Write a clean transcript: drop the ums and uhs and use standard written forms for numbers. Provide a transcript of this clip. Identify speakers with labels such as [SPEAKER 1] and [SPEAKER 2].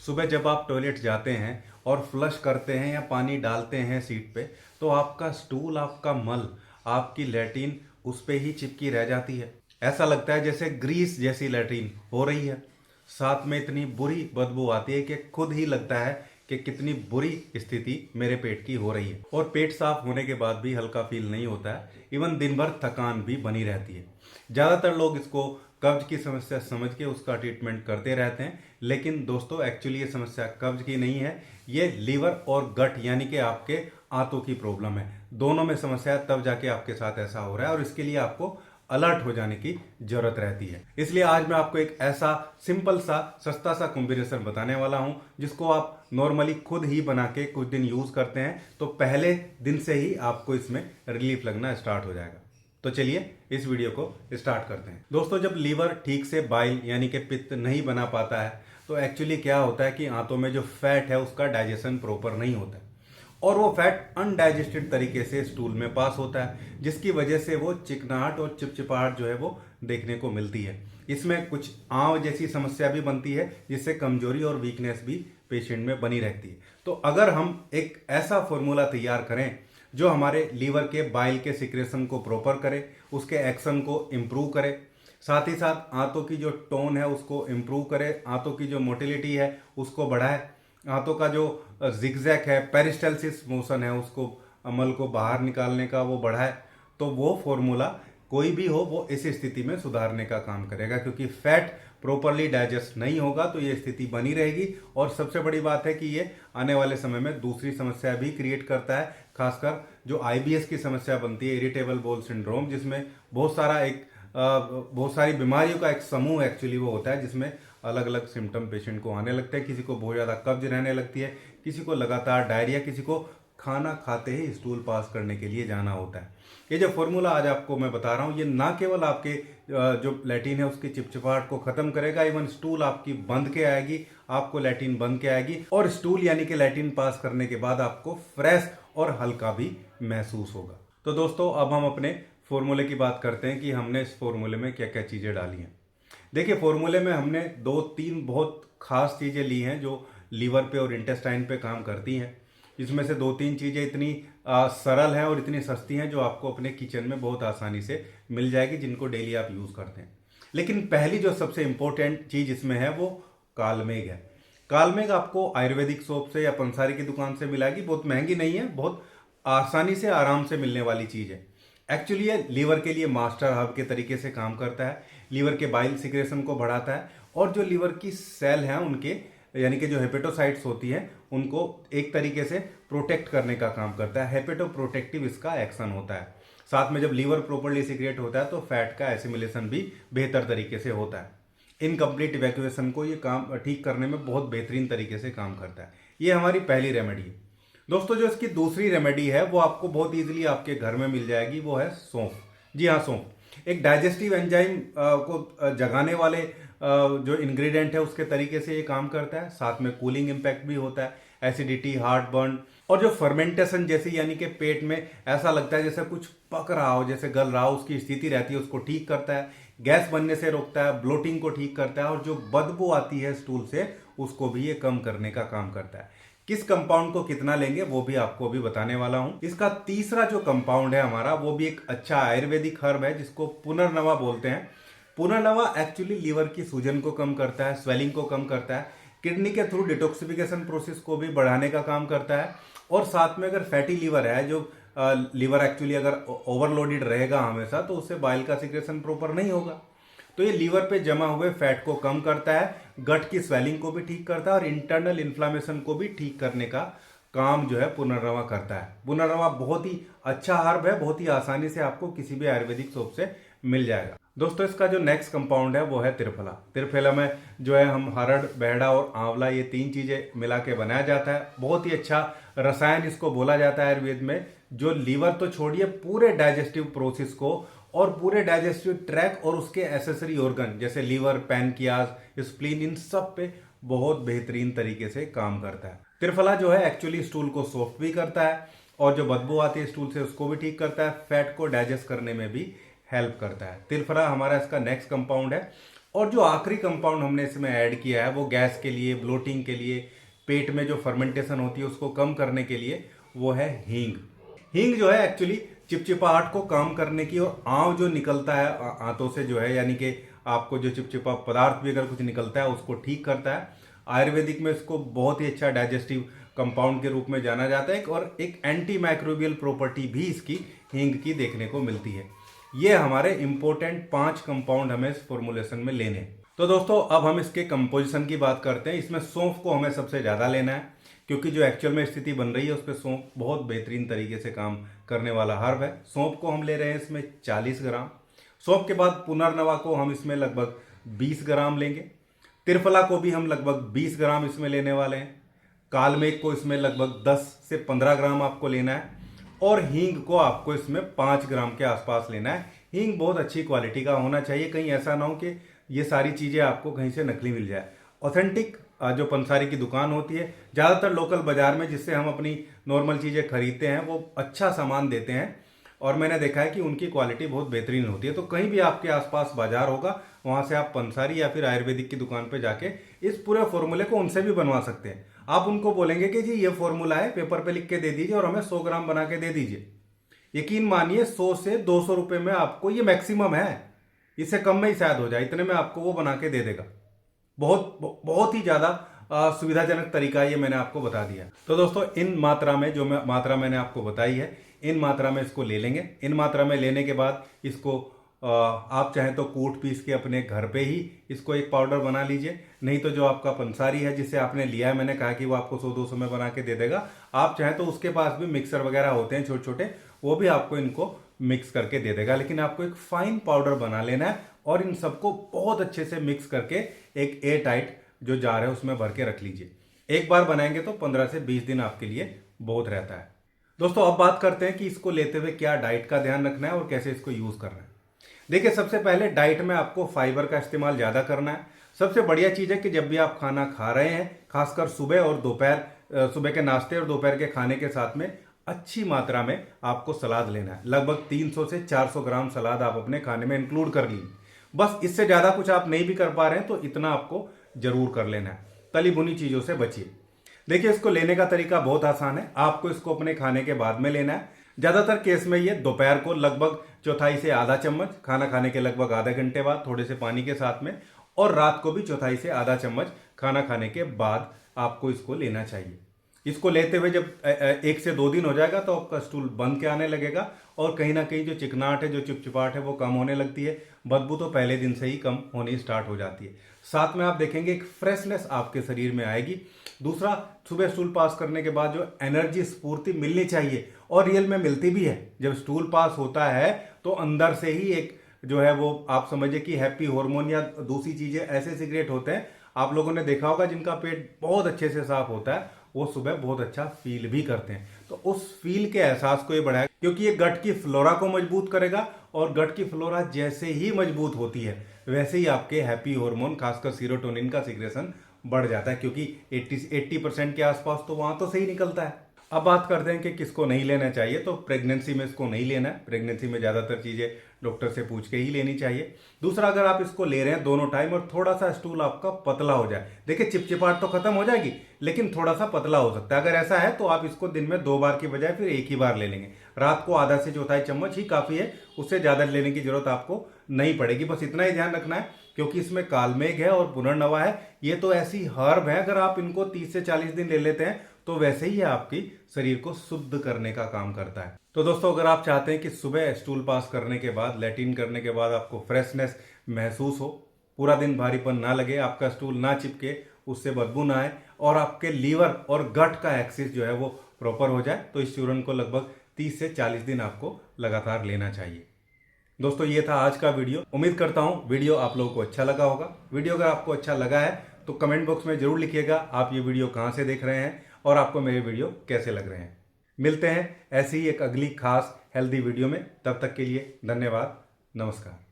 [SPEAKER 1] सुबह जब आप टॉयलेट जाते हैं और फ्लश करते हैं या पानी डालते हैं सीट पे, तो आपका स्टूल, आपका मल, आपकी लैट्रिन उस पे ही चिपकी रह जाती है। ऐसा लगता है जैसे ग्रीस जैसी लैट्रिन हो रही है। साथ में इतनी बुरी बदबू आती है कि खुद ही लगता है कि कितनी बुरी स्थिति मेरे पेट की हो रही है। और पेट साफ होने के बाद भी हल्का फील नहीं होता है, इवन दिन भर थकान भी बनी रहती है। ज़्यादातर लोग इसको कब्ज की समस्या समझ के उसका ट्रीटमेंट करते रहते हैं, लेकिन दोस्तों एक्चुअली ये समस्या कब्ज की नहीं है, ये लीवर और गट यानी कि आपके आंतों की प्रॉब्लम है। दोनों में समस्या है, तब जाके आपके साथ ऐसा हो रहा है और इसके लिए आपको अलर्ट हो जाने की जरूरत रहती है। इसलिए आज मैं आपको एक ऐसा सिंपल सा सस्ता सा कॉम्बिनेशन बताने वाला हूं जिसको आप नॉर्मली खुद ही बना के कुछ दिन यूज करते हैं तो पहले दिन से ही आपको इसमें रिलीफ लगना स्टार्ट हो जाएगा। तो चलिए इस वीडियो को स्टार्ट करते हैं। दोस्तों, जब लीवर ठीक से बाइल यानी कि पित्त नहीं बना पाता है तो एक्चुअली क्या होता है कि आंतों में जो फैट है उसका डाइजेशन प्रॉपर नहीं होता है और वो फैट अनडाइजेस्टेड तरीके से स्टूल में पास होता है, जिसकी वजह से वो चिकनाहट और चिपचिपाहट जो है वो देखने को मिलती है। इसमें कुछ आंव जैसी समस्या भी बनती है जिससे कमजोरी और वीकनेस भी पेशेंट में बनी रहती है। तो अगर हम एक ऐसा फॉर्मूला तैयार करें जो हमारे लीवर के बाइल के सिक्रेशन को प्रॉपर करे, उसके एक्शन को इम्प्रूव करे, साथ ही साथ आंतों की जो टोन है उसको इम्प्रूव करे, आंतों की जो मोटिलिटी है उसको बढ़ाए, हाथों का जो जिगजैग है, पेरिस्टालसिस मोशन है, उसको अमल को बाहर निकालने का वो बढ़ाए, तो वो फॉर्मूला कोई भी हो वो इस स्थिति में सुधारने का काम करेगा। क्योंकि फैट प्रॉपरली डाइजेस्ट नहीं होगा तो ये स्थिति बनी रहेगी और सबसे बड़ी बात है कि ये आने वाले समय में दूसरी समस्या भी क्रिएट करता है, खासकर जो आईबीएस की समस्या बनती है, इरिटेबल बोल सिंड्रोम, जिसमें बहुत सारी बीमारियों का एक समूह एक्चुअली वो होता है, जिसमें अलग अलग सिम्टम पेशेंट को आने लगते हैं। किसी को बहुत ज़्यादा कब्ज रहने लगती है, किसी को लगातार डायरिया, किसी को खाना खाते ही स्टूल पास करने के लिए जाना होता है। ये जो फॉर्मूला आज आपको मैं बता रहा हूँ ये ना केवल आपके जो लैट्रिन है उसकी चिपचिपाहट को खत्म करेगा, इवन स्टूल आपकी बंद के आएगी, आपको लैट्रिन बंद के आएगी और स्टूल यानी कि लैट्रिन पास करने के बाद आपको फ्रेश और हल्का भी महसूस होगा। तो दोस्तों, अब हम अपने फॉर्मूले की बात करते हैं कि हमने इस फॉर्मूले में क्या क्या चीज़ें डाली हैं। देखिए, फॉर्मूले में हमने 2-3 बहुत खास चीज़ें ली हैं जो लीवर पे और इंटेस्टाइन पे काम करती हैं। इसमें से 2-3 चीज़ें इतनी सरल हैं और इतनी सस्ती हैं जो आपको अपने किचन में बहुत आसानी से मिल जाएगी, जिनको डेली आप यूज़ करते हैं। लेकिन पहली जो सबसे इम्पोर्टेंट चीज़ इसमें है वो कालमेघ है। कालमेघ आपको आयुर्वेदिक शॉप से या पंसारी की दुकान से मिलेगी। बहुत महंगी नहीं है, बहुत आसानी से आराम से मिलने वाली चीज़ है। एक्चुअली ये लीवर के लिए मास्टर हब के तरीके से काम करता है, लीवर के बाइल सिक्रेशन को बढ़ाता है और जो लीवर की सेल हैं उनके यानी कि जो हेपेटोसाइट्स होती हैं उनको एक तरीके से प्रोटेक्ट करने का काम करता है। हेपेटो प्रोटेक्टिव इसका एक्शन होता है। साथ में जब लीवर प्रॉपर्ली सिक्रेट होता है तो फैट का एसिमिलेशन भी बेहतर तरीके से होता है। इनकम्प्लीट इवैक्यूएशन को ये काम ठीक करने में बहुत बेहतरीन तरीके से काम करता है। ये हमारी पहली रेमेडी है। दोस्तों, जो इसकी दूसरी रेमेडी है वो आपको बहुत इजीली आपके घर में मिल जाएगी, वो है सौंफ। जी हाँ, सौंफ एक डाइजेस्टिव एंजाइम को जगाने वाले जो इंग्रेडिएंट है उसके तरीके से ये काम करता है। साथ में कूलिंग इम्पैक्ट भी होता है, एसिडिटी, हार्ट बर्न और जो फर्मेंटेशन जैसी यानी कि पेट में ऐसा लगता है जैसे कुछ पक रहा हो, जैसे गल रहा हो, उसकी स्थिति रहती है, उसको ठीक करता है। गैस बनने से रोकता है, ब्लोटिंग को ठीक करता है और जो बदबू आती है स्टूल से उसको भी ये कम करने का काम करता है। किस कंपाउंड को कितना लेंगे वो भी आपको अभी बताने वाला हूं। इसका तीसरा जो कंपाउंड है हमारा वो भी एक अच्छा आयुर्वेदिक हर्ब है जिसको पुनर्नवा बोलते हैं। पुनर्नवा एक्चुअली लीवर की सूजन को कम करता है, स्वेलिंग को कम करता है, किडनी के थ्रू डिटॉक्सिफिकेशन प्रोसेस को भी बढ़ाने का काम करता है और साथ में अगर फैटी लीवर है, जो लीवर एक्चुअली अगर ओवरलोडेड रहेगा हमेशा तो उससे बाइल का सिक्रेशन प्रॉपर नहीं होगा, तो ये लीवर पे जमा हुए फैट को कम करता है, गट की स्वेलिंग को भी ठीक करता है और इंटरनल इन्फ्लामेशन को भी ठीक करने का काम जो है पुनर्नवा करता है। पुनर्नवा बहुत ही अच्छा हर्ब है, बहुत ही आसानी से आपको किसी भी आयुर्वेदिक शॉप से मिल जाएगा। दोस्तों, इसका जो नेक्स्ट कंपाउंड है वो है त्रिफला। त्रिफला में जो है हम हरड़, बहड़ा और आंवला ये 3 चीजें मिला के बनाया जाता है। बहुत ही अच्छा रसायन इसको बोला जाता है आयुर्वेद में, जो लीवर तो छोड़िए पूरे डाइजेस्टिव प्रोसेस को और पूरे डाइजेस्टिव ट्रैक और उसके एसेसरी ऑर्गन जैसे लीवर, पैनकियाज, स्प्लीन, इन सब पे बहुत बेहतरीन तरीके से काम करता है। त्रिफला जो है एक्चुअली स्टूल को सॉफ्ट भी करता है और जो बदबू आती है स्टूल से उसको भी ठीक करता है, फैट को डाइजेस्ट करने में भी हेल्प करता है। त्रिफला हमारा इसका नेक्स्ट कंपाउंड है। और जो आखिरी कंपाउंड हमने इसमें ऐड किया है वो गैस के लिए, ब्लोटिंग के लिए, पेट में जो फर्मेंटेशन होती है उसको कम करने के लिए, वो है हींग। हींग जो है एक्चुअली चिपचिपाहट को कम करने की, और आंव जो निकलता है आंतों से जो है, यानी कि आपको जो चिपचिपा पदार्थ भी अगर कुछ निकलता है उसको ठीक करता है। आयुर्वेदिक में इसको बहुत ही अच्छा डाइजेस्टिव कंपाउंड के रूप में जाना जाता है, और एक एंटी माइक्रोबियल प्रॉपर्टी भी इसकी हींग की देखने को मिलती है। ये हमारे इंपॉर्टेंट 5 कंपाउंड हमें इस फॉर्मुलेशन में लेने हैं। तो दोस्तों अब हम इसके कंपोजिशन की बात करते हैं। इसमें सौंफ को हमें सबसे ज़्यादा लेना है, क्योंकि जो एक्चुअल में स्थिति बन रही है उस पर सौंफ बहुत बेहतरीन तरीके से काम करने वाला हर्ब है। सौंफ को हम ले रहे हैं इसमें 40 ग्राम। सौंफ के बाद पुनर्नवा को हम इसमें लगभग 20 ग्राम लेंगे। त्रिफला को भी हम लगभग 20 ग्राम इसमें लेने वाले हैं। कालमेघ को इसमें लगभग 10 से 15 ग्राम आपको लेना है, और हींग को आपको इसमें 5 ग्राम के आसपास लेना है। हींग बहुत अच्छी क्वालिटी का होना चाहिए, कहीं ऐसा ना हो कि ये सारी चीज़ें आपको कहीं से नकली मिल जाए। ऑथेंटिक जो पंसारी की दुकान होती है, ज़्यादातर लोकल बाजार में जिससे हम अपनी नॉर्मल चीज़ें खरीदते हैं, वो अच्छा सामान देते हैं, और मैंने देखा है कि उनकी क्वालिटी बहुत बेहतरीन होती है। तो कहीं भी आपके आसपास बाजार होगा, वहाँ से आप पंसारी या फिर आयुर्वेदिक की दुकान पे जाके इस पूरे फॉर्मूले को उनसे भी बनवा सकते हैं। आप उनको बोलेंगे कि जी ये फॉर्मूला है, पेपर पे लिख के दे दीजिए और हमें 100 ग्राम बना के दे दीजिए। यकीन मानिए 100 से 200 रुपये में आपको, ये मैक्सिमम है, इससे कम में ही शायद हो जाए, इतने में आपको वो बना के दे देगा। बहुत बहुत ही ज़्यादा सुविधाजनक तरीका ये मैंने आपको बता दिया। तो दोस्तों इन मात्रा में, जो मात्रा मैंने आपको बताई है, इन मात्रा में इसको ले लेंगे। इन मात्रा में लेने के बाद इसको आप चाहें तो कूट पीस के अपने घर पे ही इसको एक पाउडर बना लीजिए, नहीं तो जो आपका पंसारी है जिससे आपने लिया है, मैंने कहा कि वो आपको 100-200 में बना के दे देगा। आप चाहें तो उसके पास भी मिक्सर वगैरह होते हैं छोटे छोटे, वो भी आपको इनको मिक्स करके दे देगा। लेकिन आपको एक फाइन पाउडर बना लेना है, और इन सबको बहुत अच्छे से मिक्स करके एक एयर टाइट जो जार है उसमें भर के रख लीजिए। एक बार बनाएंगे तो 15 से 20 दिन आपके लिए बहुत रहता है। दोस्तों अब बात करते हैं कि इसको लेते हुए क्या डाइट का ध्यान रखना है और कैसे इसको यूज़ करना है। देखिए, सबसे पहले डाइट में आपको फाइबर का इस्तेमाल ज़्यादा करना है। सबसे बढ़िया चीज़ है कि जब भी आप खाना खा रहे हैं, खासकर सुबह और दोपहर, सुबह के नाश्ते और दोपहर के खाने के साथ में अच्छी मात्रा में आपको सलाद लेना है। लगभग 300 से 400 ग्राम सलाद आप अपने खाने में इंक्लूड कर लीजिए। बस इससे ज़्यादा कुछ आप नहीं भी कर पा रहे हैं तो इतना आपको जरूर कर लेना है। तली भुनी चीज़ों से बचिए। देखिए, इसको लेने का तरीका बहुत आसान है। आपको इसको अपने खाने के बाद में लेना है। ज़्यादातर केस में ये दोपहर को लगभग चौथाई से आधा चम्मच, खाना खाने के लगभग आधे घंटे बाद थोड़े से पानी के साथ में, और रात को भी चौथाई से आधा चम्मच खाना खाने के बाद आपको इसको लेना चाहिए। इसको लेते हुए जब 1 से 2 दिन हो जाएगा तो आपका स्टूल बंद के आने लगेगा, और कहीं ना कहीं जो चिकनाहट है, जो चिपचिपाहट है, वो कम होने लगती है। बदबू तो पहले दिन से ही कम होनी स्टार्ट हो जाती है। साथ में आप देखेंगे एक फ्रेशनेस आपके शरीर में आएगी। दूसरा, सुबह स्टूल पास करने के बाद जो एनर्जी, स्फूर्ति मिलनी चाहिए, और रियल में मिलती भी है। जब स्टूल पास होता है तो अंदर से ही एक जो है वो आप समझिए कि हैप्पी हार्मोन या दूसरी चीजें ऐसे सिगरेट होते हैं, आप लोगों ने देखा होगा, जिनका पेट बहुत अच्छे से साफ होता है, वो सुबह बहुत अच्छा फील भी करते हैं। तो उस फील के एहसास को ये बढ़ाएगा, क्योंकि ये गट की फ्लोरा को मजबूत करेगा, और गट की फ्लोरा जैसे ही मजबूत होती है वैसे ही आपके हैप्पी हार्मोन, खासकर सीरोटोनिन का सिक्रेशन बढ़ जाता है, क्योंकि 80% के आसपास तो वहां तो सही निकलता है। अब बात करते हैं कि किसको नहीं लेना चाहिए। तो प्रेगनेंसी में इसको नहीं लेना है। प्रेगनेंसी में ज़्यादातर चीज़ें डॉक्टर से पूछ के ही लेनी चाहिए। दूसरा, अगर आप इसको ले रहे हैं दोनों टाइम और थोड़ा सा स्टूल आपका पतला हो जाए, देखिए चिपचिपाहट तो खत्म हो जाएगी, लेकिन थोड़ा सा पतला हो सकता है। अगर ऐसा है तो आप इसको दिन में 2 बार की बजाय फिर एक ही बार ले लेंगे। रात को आधा से चौथाई चम्मच ही काफ़ी है, उससे ज़्यादा लेने की जरूरत आपको नहीं पड़ेगी। बस इतना ही ध्यान रखना है, क्योंकि इसमें कालमेघ है और पुनर्नवा है। ये तो ऐसी हर्ब है, अगर आप इनको 30 से 40 दिन ले लेते हैं तो वैसे ही आपकी शरीर को शुद्ध करने का काम करता है। तो दोस्तों, अगर आप चाहते हैं कि सुबह स्टूल पास करने के बाद, लैट्रिन करने के बाद आपको फ्रेशनेस महसूस हो, पूरा दिन भारीपन ना लगे, आपका स्टूल ना चिपके, उससे बदबू ना आए, और आपके लीवर और गट का एक्सिस जो है वो प्रॉपर हो जाए, तो इस चूर्ण को लगभग 30 से 40 दिन आपको लगातार लेना चाहिए। दोस्तों, ये था आज का वीडियो। उम्मीद करता हूँ वीडियो आप लोगों को अच्छा लगा होगा। वीडियो अगर आपको अच्छा लगा है तो कमेंट बॉक्स में जरूर लिखिएगा आप ये वीडियो कहाँ से देख रहे हैं और आपको मेरे वीडियो कैसे लग रहे हैं। मिलते हैं ऐसी ही एक अगली खास हेल्दी वीडियो में। तब तक के लिए धन्यवाद। नमस्कार।